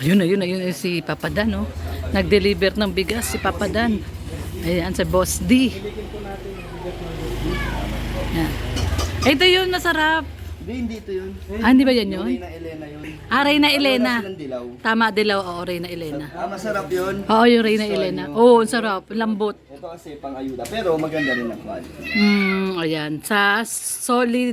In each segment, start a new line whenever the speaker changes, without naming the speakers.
Ayun si Papa Dan, oh. Nag-deliver ng bigas si Papa Dan. Ayan, sa Boss D. Yan. Ito yun, masarap.
Hindi ito yun.
Hindi ba yan yun?
Reyna Elena yun.
Reyna Elena.
Wala silang dilaw.
Tama, dilaw. Oo, Reyna Elena.
Masarap yun.
Oo, yung Reyna Elena. Oo, ang sarap. Lambot.
Ito kasi pang ayuda, pero maganda rin ang quality.
Ayan. Sa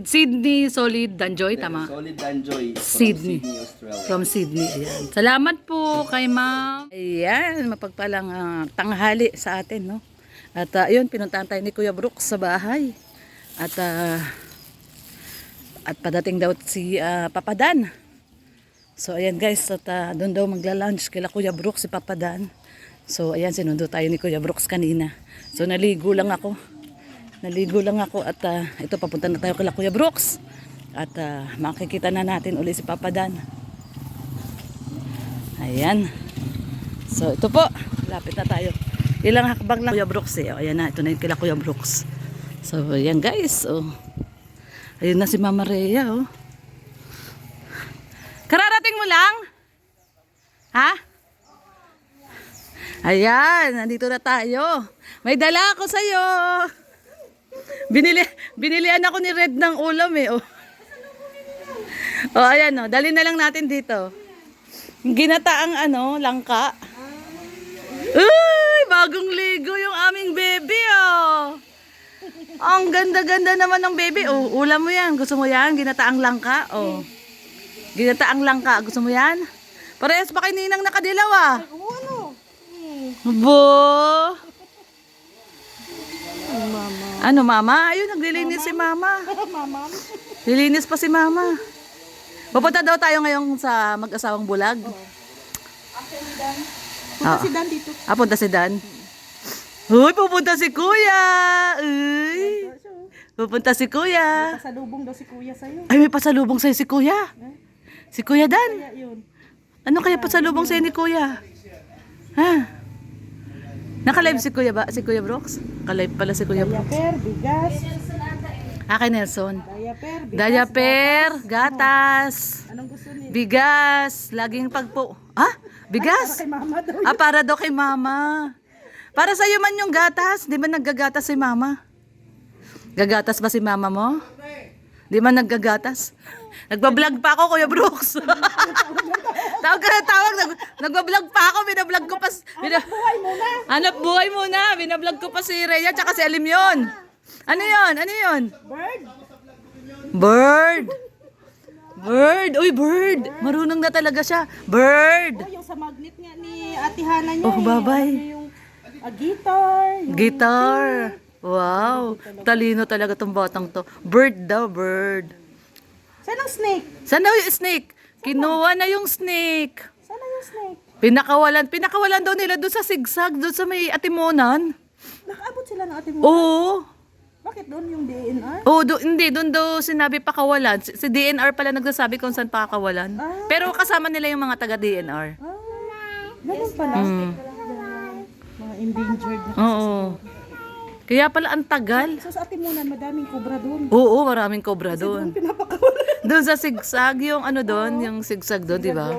Sydney Solid Danjoy, tama?
Solid Danjoy from
Sydney.
Australia.
From Sydney. Ayan. Salamat po kay ma'am. Ayan, mapagpalang tanghali sa atin, no? At ayun, pinuntahan tayo ni Kuya Brooks sa bahay. At padating daw si Papa Dan. So ayan guys, at doon daw magla-lunch kila Kuya Brooks si Papa Dan. So ayan, sinundo tayo ni Kuya Brooks kanina. So naligo lang ako at ito papunta na tayo kila Kuya Brooks. At makikita na natin uli si Papa Dan. Ayan. So ito po, lapit na tayo. Ilang hakbang lang Kuya Brooks eh. O, ayan na, ito na yung kila Kuya Brooks. So ayan guys, oh. Ayun na si Mama Rhea, oh. Kararating mo lang? Ha? Ayan, nandito na tayo. May dala ako sa'yo. Binilian ako ni Red ng ulam eh, oh. Oh, ayan, oh. Dali na lang natin dito. Ginataang langka. Uy, bagong ligo yung aming baby, oh. Ang ganda-ganda naman ng baby. Oh, ulam mo yan. Gusto mo yan? Ginataang langka. Oh. Ginataang langka. Gusto mo yan? Parehas pa kay Ninang nakadilaw ah. Bo. Ano mama? Ayun, naglilinis si mama. Lilinis pa si mama. Pupunta daw tayo ngayon sa mag-asawang bulag. Punta si Dan dito. Punta si Dan. Uy, pupunta si Kuya! Uy! Pupunta si Kuya!
May pasalubong daw si Kuya sa'yo.
Ay, may pasalubong sa'yo si Kuya! Si Kuya Dan!
Kaya yun.
Ano kaya pasalubong sa'yo ni Kuya? Ha? Naka-live si Kuya ba? Si Kuya Brooks? Naka-live pala si Kuya Brooks.
Diaper, bigas.
Kay Nelson.
Diaper, bigas.
Diaper, gatas,
Anong gusto niya?
bigas, laging pagpo... Bigas?
Kay mama daw.
Para daw kay mama. Para sa'yo man yung gatas. Di ba naggagatas si mama? Gagatas ba si mama mo? Di ba naggagatas? Nagbablog pa ako, Kuya Brooks. Tawag ka na tawag. Nagbablog pa ako. Binablog ko pa.
Buhay muna.
Hanap buhay muna. Binablog ko pa si Rhea tsaka si Alimyon. Ano yun? Ano yun?
Bird.
Bird. Bird. Uy, bird. Marunong na talaga siya. Bird.
Oh, yung sa magnet nga ni Ate Hana niya.
Oh, babay.
Yung guitar. Yung
Guitar. Wow. Talino talaga tong batang to. Bird daw, bird.
Saan ang snake?
Saan daw yung snake? Kinuha na yung snake.
Saan yung snake?
Pinakawalan daw nila doon sa sigsag, doon sa may Atimonan.
Nakaabot sila ng Ate mo.
Oo.
Bakit doon yung DNR?
Oo, hindi. Doon daw sinabi pakawalan. Si DNR pala nagsasabi kung saan pakawalan. Pero kasama nila yung mga taga-DNR.
Ganun pala. Mga endangered na.
Oo. Kaya pala ang tagal.
So sa Atimunan, madaming cobra doon.
Oo, maraming cobra doon.
Pinapakawalan.
Doon sa sigsag, yung doon, yung sigsag doon, di ba?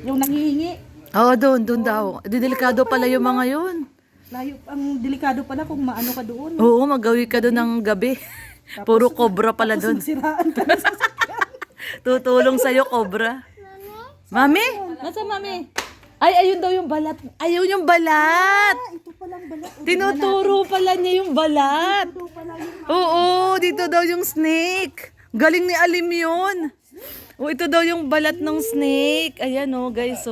Yung nangihingi.
Oo, doon daw. Delikado pala yung mga yun.
Layo, ang delikado pala kung maano ka doon.
Oo, magawi ka doon ng gabi. Puro cobra pala doon.
Siraan ka na sasakyan.
Tutulong sa'yo, cobra. Mami? Nasa mami? Ay, ayun daw yung balat. Ayun yung balat.
Ito palang balat.
Tinuturo pala niya yung balat.
Ito pala yung...
Oo, dito daw yung snake. Galing ni Alim yun. O, ito daw yung balat ng snake. Ayan guys,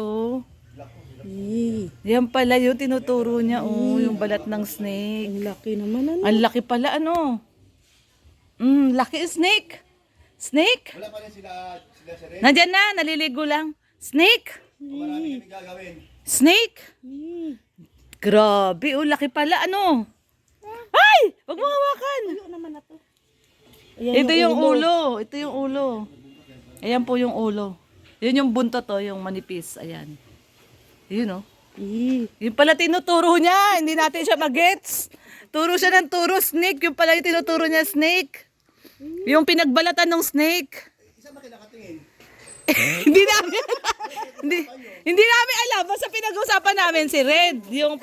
Yan pala yung tinuturo niya, yung balat ng snake.
Ang laki naman ano.
Ang laki pala, laki snake. Snake?
Wala pa rin sila sir.
Nandyan na, naliligo lang. Snake?
Marami kami gagawin.
Snake? Grabe, laki pala, Ay! Wag mo hawakan.
Ito naman na to.
Ito yung ulo. Ito yung ulo. Ayan po yung ulo. Yun yung buntot yung manipis. Ayan. Yun Yung pala tinuturo niya. Hindi natin siya magets. Turo siya ng turo, snake. Yung pala yung tinuturo niya, snake. Yung pinagbalatan ng snake.
Isa ba kinakatingin?
Hindi namin. basta pinag-usapan namin si Red, yung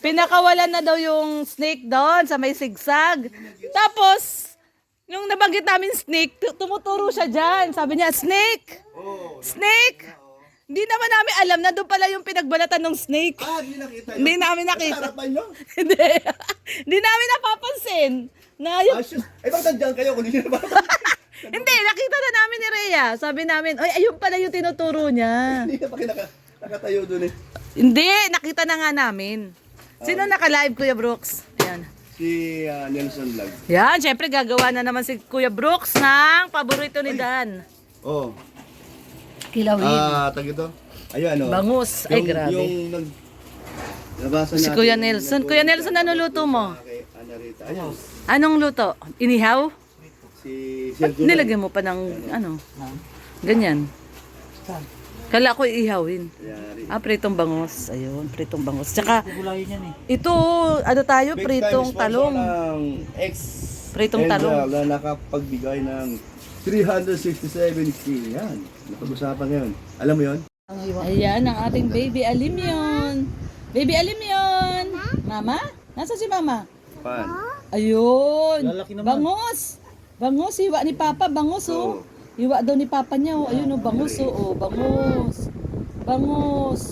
pinakawalan na daw yung snake doon sa may sigsag. Tapos, nung nabanggit namin snake, tumuturo siya dyan. Sabi niya, snake! Snake! Hindi naman namin alam na doon pala yung pinagbalatan ng snake.
Hindi nakita yun.
Hindi namin nakita.
Harapan nyo?
Hindi. Hindi namin napapansin. Na yung...
Sus. Ay, bakit nandiyan kayo kung hindi nyo napapansin?
Hindi, nakita na namin ni Rhea. Sabi namin, ay, ayun pala yung tinuturo niya.
Hindi na pa nakatayo dun eh.
Hindi, nakita na nga namin. Sino naka-live, Kuya Brooks? Ayan.
Si Nelson Vlog.
Yan, syempre gagawa na naman si Kuya Brooks ng paborito ni Dan.
Oh.
Kilawin.
Tag ito. Ayun, ano.
Bangus. Ay, grabe.
Yung nabasa
Si
natin.
Kuya Nelson. Kuya Nelson, ano luto mo?
Kay Ana Rita. Ayun.
Anong luto? Inihaw?
Si Sergio.
Nilagyan mo pa ng ano? Ganyan. Kala ko ihawin. Pritong bangus. Ayun, pritong bangus. Tsaka, ito, ano tayo, pritong talong.
Ng ex
Pritong talong.
na nakapagbigay ng 367k. Yan. Napag-usapan ngayon. Alam mo yon?
Ayan, ang ating baby Alimyon. Baby Alimyon! Mama? Nasa si Mama?
Pan.
Ayun! Bangus! Bangus, hiwa ni Papa. Bangus, oh. Hiwa daw ni Papa niya, oh. Ayun, oh, bangus, oh. Oh, bangus. Bangus.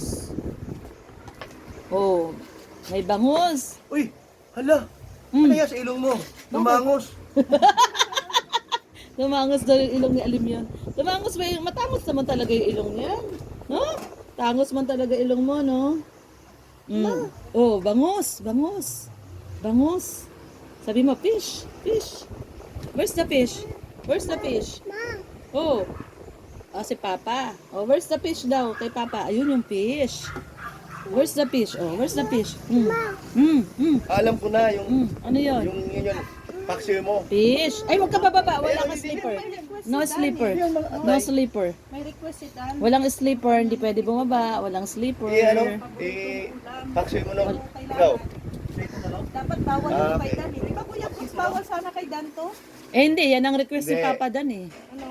Oh, may bangus.
Uy! Hala!
Hmm.
Ano yan sa ilong mo? Lumangos.
Tumangos daw yung ilong ni Alimyon. Tumangos ba yung, matangos naman talaga yung ilong niya. No? Tangos man talaga ilong mo, no? Mm. Oh, bangus, bangus. Bangus. Sabi mo, fish, fish. Where's the fish? Where's the fish? Oh. Si Papa. Oh, where's the fish daw kay Papa? Ayun yung fish. Where's the fish? Oh, where's the fish?
Alam ko na yung
Ano yun?
yun paksiw mo.
Fish. Ay, wag ka bababa. Wala kang slipper. No slipper. No slipper.
May request si Dan.
Walang slipper. Hindi pwede bumaba. Walang slipper.
Paksiw mo nung ikaw.
Dapat bawal yung kay Dan. Di ba Kuya Brooks, bawal sana kay Dan to?
Eh, hindi. Yan ang request ni
Hindi.
Papa Dan eh.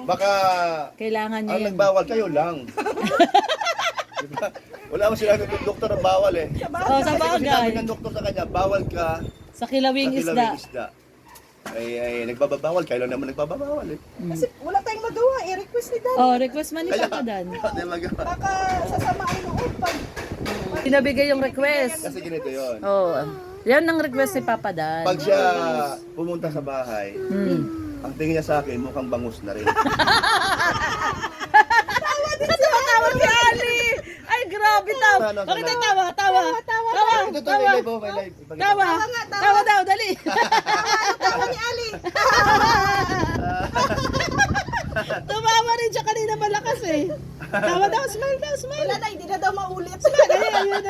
Baka
Kailangan niya
ang
yan.
nagbawal kayo lang. Diba? Wala mo sinabi ng doktor ang bawal eh.
Oh, sa
Kasi sinabi
bagay.
ng doktor sa kanya, bawal ka
Sa kilawing
sa kilawing
isda.
isda. Ay, nagbabawal. Kayo lang naman nagbabawal eh.
Kasi wala tayong magawa. I-request ni Dan.
Oh, request man ni Papa Dan.
Hindi magawa.
Baka sasamain loob pag
Pinabigay yung request.
Kasi ganito yun.
Oh, yan ang request ni Papa Dan.
Pag siya pumunta sa bahay, ang tingin niya sa akin, mukhang bangus na rin.
Tawa si Ali! Ay, grabe tawa.
Ano,
Bakit
ano?
ay tawa? Tawa. Tawa.
Ito,
Tawa.
may live oh, may live. Ipakita
Tawa.
ko.
Tawa daw, dali.
tawa ni Ali.
Tumawa rin siya kanina malakas eh. Tawa daw, smile daw, smile.
Wala na, hindi na daw maulit.
Ayun.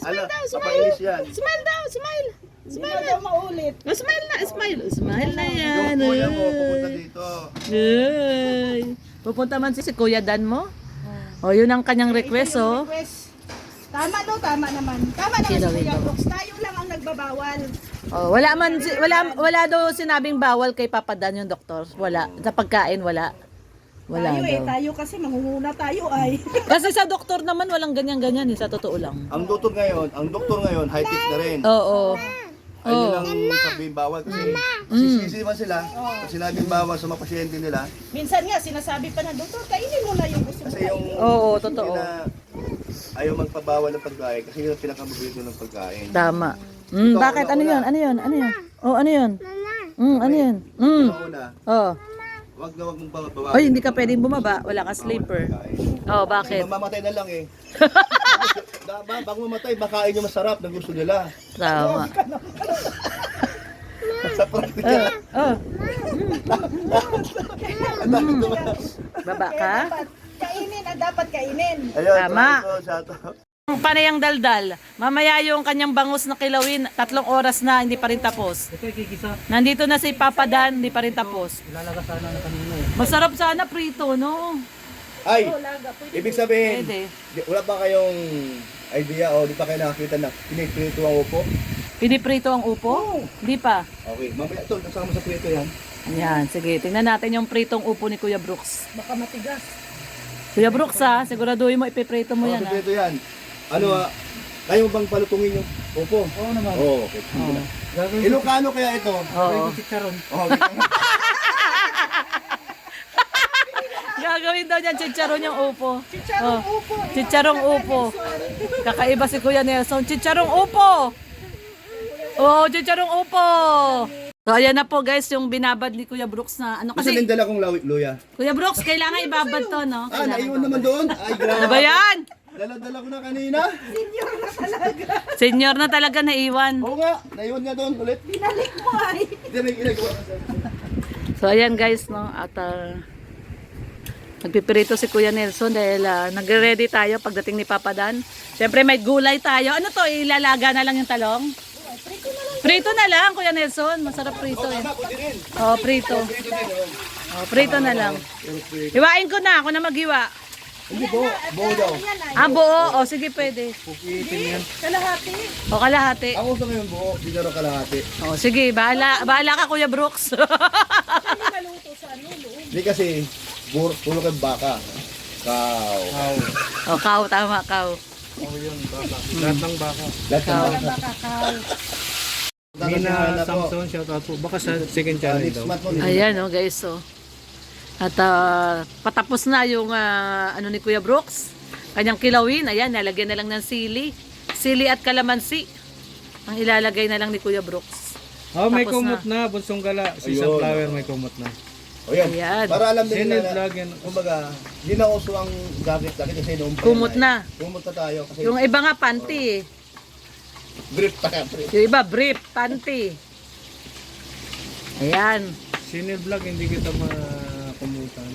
Smile
Ala,
daw, smile.
papainis yan.
Smile daw, smile.
Hindi
Smile
na
na.
daw maulit.
Oh, smile na, smile. Smile na yan.
Yung kuya mo, pupunta dito.
Ay. Pupunta man si Kuya Dan mo. Oh, yun ang kanyang request, oh.
Request. Tama no, tama naman. Tama naman si
Kilawin
Kuya
daw.
Brooks. Tayo lang ang nagbabawal.
Oh, wala daw sinabing bawal kay Papa Dan yung doktor. Wala. Sa pagkain wala. Wala
Tayo
daw.
tayo kasi mangunguna tayo ay.
Kasi sa doktor naman walang ganyan-ganyan eh, sa totoo lang.
Ang doktor ngayon, high-tech na rin.
Oo.
Ayun lang sabihin bawal kasi sisisi man sila. Pag sinabing bawal sa mga pasyente nila,
Minsan nga sinasabi pa ng doktor, kainin mo na yung gusto mo.
kasi yung
Oo, totoo.
hindi na ayaw magpabawal ng pagkain kasi yun ang pinakabubuhay ng pagkain.
Tama. Bakit? Ano yun? Ano yun? Ano yun? Oh, ano yun? Ano yun?
Una,
Oh.
wag na wag mong babawal.
Ay, hindi ka pwedeng bumaba. Wala ka sleeper. Oh, bakit?
Mamamatay na lang eh. Bago mamatay, makain yung masarap na gusto nila.
Tama.
Sa praktika.
Oh.
Ayun,
Baba ka?
Dapat kainin ang dapat kainin.
Tama.
shout out.
Panayang daldal. Mamaya yung kanyang bangus na kilawin, 3 oras na, hindi pa rin tapos. Nandito na si Papa Dan, hindi pa rin tapos. Masarap sana prito, no?
Ay, ibig sabihin,
Pwede.
wala pa kayong idea o di pa kayo nakakita na piniprito ang upo?
Piniprito ang upo? Hindi pa.
Okay, mamaya ito, nasama sa prito yan.
Ayan, sige. Tingnan natin yung pritong upo ni Kuya Brooks.
Baka matigas.
Kuya Brooks ha, siguraduhin mo, ipiprito mo yan ha.
Ito yan. Ano kayo bang palutungin yung upo? Oo naman. Oo, okay. Ilocano kaya ito?
Oo.
Chicharon.
Oo,
Gagawin daw niyan, chicharon yung upo.
Chicharong upo.
Chicharong upo. Kakaiba si Kuya Nelson. Chicharong upo! Oo, chicharong upo! So, ayan na po guys, yung binabad ni Kuya Brooks na ano
kasi
kasi.
nindala kong luya.
Kuya Brooks, kailangan ibabad to, no?
Ah,
Kailangan
naiwan
ibabad.
naman doon. Ay, grabe.
Ano ba yan?
Dala-dala ko na kanina.
Senior na talaga naiwan.
Oo nga, naiwan nga doon ulit.
Binalik mo ay.
Hindi, may ginagawa ka sa'yo.
So, ayan guys, no? At nagpipirito si Kuya Nelson dahil nagre-ready tayo pagdating ni Papa Dan. Siyempre may gulay tayo. Ano to, ilalaga na lang yung talong? Prito na lang, Kuya Nelson. Masarap prito eh.
Ako din rin.
Oh, prito.
Dito din, oh.
Oh, prito na lang. Hiwain ko na, ako na maghiwa.
Hindi po, buo daw.
Ah, buo. O, sige, pwede.
Kalahati.
O, kalahati.
Ang gusto ngayon buo, di na rin kalahati.
O, sige, bahala ka, Kuya Brooks.
Hindi maluto sa ano, loob.
Hindi kasi, pulo kay baka. Cow.
O, kaw, tama, kaw.
Oo yun, baka. Lahat ng baka.
Lahat ng baka.
Kakakaw.
Mina Samson, shout out po. Baka sa second channel
Next
daw.
month mo.
Ayan, o, guys, o. At patapos na yung ano ni Kuya Brooks. Kanyang kilawin. Ayan, nalagyan na lang ng sili. Sili at kalamansi. Ang ilalagay na lang ni Kuya Brooks.
Oh, may
Tapos
kumot na. Bunsong gala. Si
Ayun.
Sunflower may kumot na.
O yan.
Ayan.
Para alam din
Sinil
nila
vlog
na,
yan.
kumbaga, hindi na uso ang jacket kasi noong pa
Kumot
yan,
na.
ay, Kumot na tayo kasi
Yung iba nga, panty eh.
brief pa ka. Brief.
Yung iba, brief, panty. Ayan.
Sinil vlog, hindi kita makumutan.